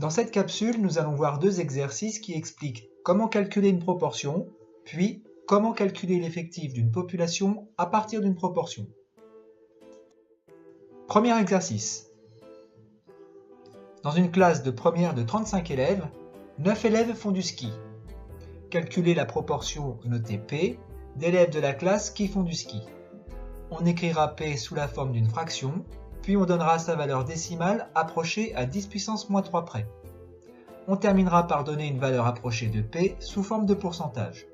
Dans cette capsule, nous allons voir deux exercices qui expliquent comment calculer une proportion, puis comment calculer l'effectif d'une population à partir d'une proportion. Premier exercice. Dans une classe de première de 35 élèves, 9 élèves font du ski. Calculez la proportion notée P d'élèves de la classe qui font du ski. On écrira P sous la forme d'une fraction, puis on donnera sa valeur décimale approchée à 10 puissance moins 3 près. On terminera par donner une valeur approchée de P sous forme de pourcentage.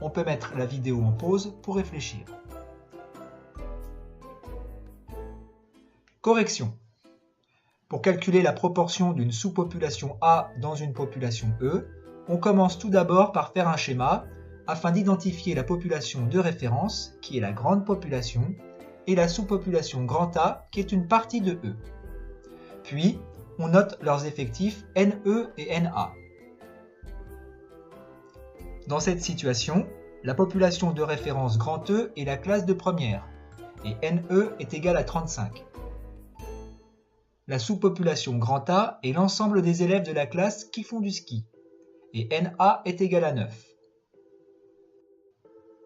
On peut mettre la vidéo en pause pour réfléchir. Correction. Pour calculer la proportion d'une sous-population A dans une population E, on commence tout d'abord par faire un schéma afin d'identifier la population de référence, qui est la grande population, et la sous-population grand A, qui est une partie de E. Puis, on note leurs effectifs NE et NA. Dans cette situation, la population de référence grand E est la classe de première, et NE est égale à 35. La sous-population grand A est l'ensemble des élèves de la classe qui font du ski, et NA est égal à 9.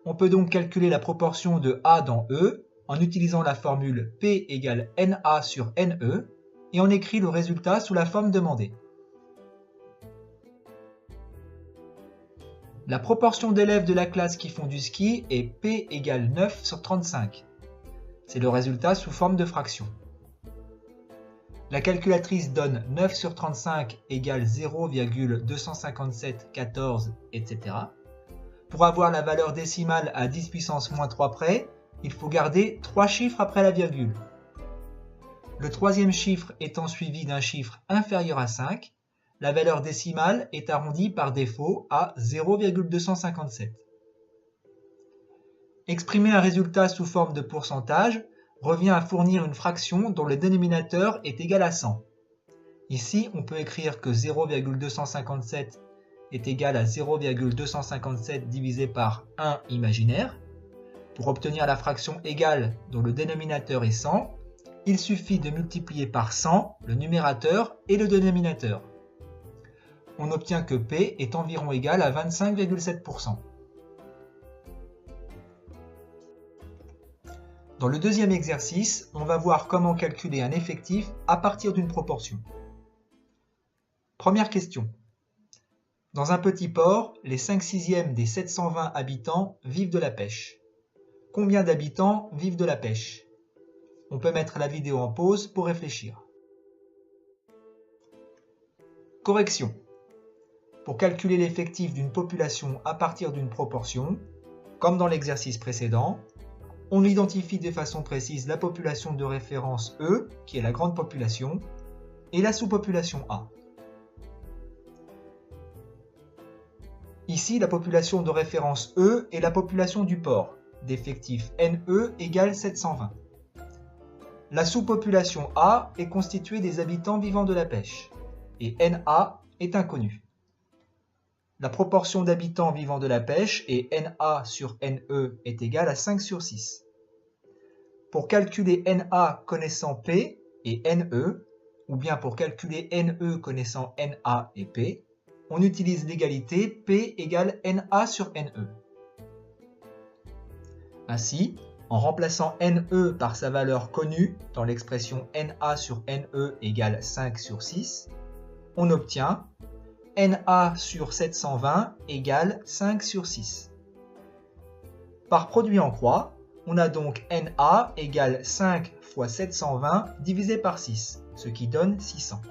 On peut donc calculer la proportion de A dans E en utilisant la formule P égale NA sur NE, et on écrit le résultat sous la forme demandée. La proportion d'élèves de la classe qui font du ski est P égale 9 sur 35. C'est le résultat sous forme de fraction. La calculatrice donne 9 sur 35 égale 0,25714, etc. Pour avoir la valeur décimale à 10 puissance moins 3 près, il faut garder 3 chiffres après la virgule. Le troisième chiffre étant suivi d'un chiffre inférieur à 5, la valeur décimale est arrondie par défaut à 0,257. Exprimer un résultat sous forme de pourcentage revient à fournir une fraction dont le dénominateur est égal à 100. Ici, on peut écrire que 0,257 est égal à 0,257 divisé par 1 imaginaire. Pour obtenir la fraction égale dont le dénominateur est 100, il suffit de multiplier par 100 le numérateur et le dénominateur. On obtient que P est environ égal à 25,7%. Dans le deuxième exercice, on va voir comment calculer un effectif à partir d'une proportion. Première question. Dans un petit port, les 5/6 des 720 habitants vivent de la pêche. Combien d'habitants vivent de la pêche? On peut mettre la vidéo en pause pour réfléchir. Correction. Pour calculer l'effectif d'une population à partir d'une proportion, comme dans l'exercice précédent, on identifie de façon précise la population de référence E, qui est la grande population, et la sous-population A. Ici, la population de référence E est la population du port, d'effectif NE égale 720. La sous-population A est constituée des habitants vivant de la pêche, et NA est inconnu. La proportion d'habitants vivant de la pêche et NA sur NE est égale à 5 sur 6. Pour calculer NA connaissant P et NE, ou bien pour calculer NE connaissant NA et P, on utilise l'égalité P égale NA sur NE. Ainsi, en remplaçant NE par sa valeur connue dans l'expression NA sur NE égale 5 sur 6, on obtient NA sur 720 égale 5 sur 6. Par produit en croix, on a donc NA égale 5 fois 720 divisé par 6, ce qui donne 600.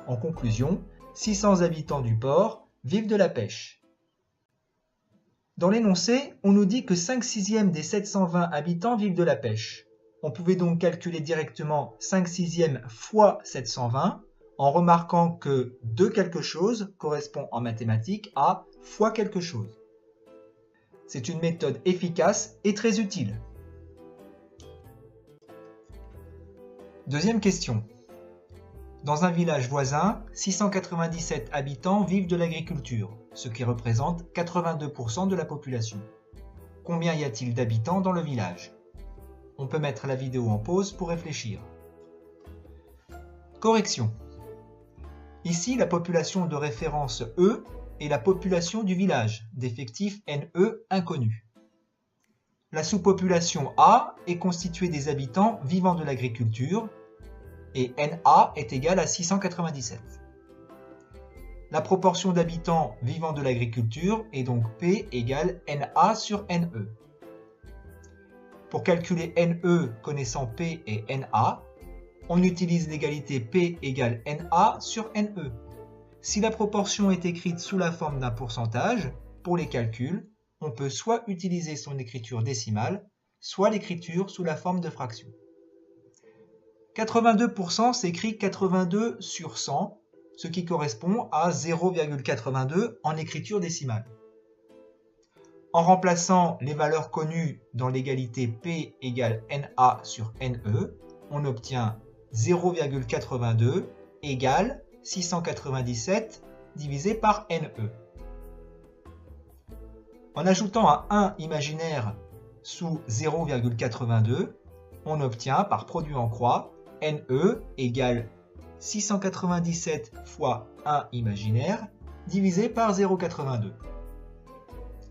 En conclusion, 600 habitants du port vivent de la pêche. Dans l'énoncé, on nous dit que 5/6 des 720 habitants vivent de la pêche. On pouvait donc calculer directement 5/6 fois 720 en remarquant que 2 quelque chose correspond en mathématiques à fois quelque chose. C'est une méthode efficace et très utile. Deuxième question. Dans un village voisin, 697 habitants vivent de l'agriculture, ce qui représente 82% de la population. Combien y a-t-il d'habitants dans le village? On peut mettre la vidéo en pause pour réfléchir. Correction. Ici, la population de référence E est la population du village, d'effectifs NE inconnus. La sous-population A est constituée des habitants vivant de l'agriculture et NA est égale à 697. La proportion d'habitants vivant de l'agriculture est donc P égale NA sur NE. Pour calculer NE connaissant P et NA, on utilise l'égalité P égale NA sur NE. Si la proportion est écrite sous la forme d'un pourcentage, pour les calculs, on peut soit utiliser son écriture décimale, soit l'écriture sous la forme de fraction. 82% s'écrit 82 sur 100, ce qui correspond à 0,82 en écriture décimale. En remplaçant les valeurs connues dans l'égalité P égale NA sur NE, on obtient 0,82 égale 697 divisé par NE. En ajoutant un 1 imaginaire sous 0,82, on obtient par produit en croix NE égale 697 fois 1 imaginaire divisé par 0,82,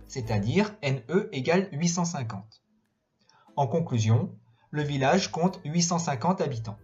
c'est-à-dire NE égale 850. En conclusion, le village compte 850 habitants.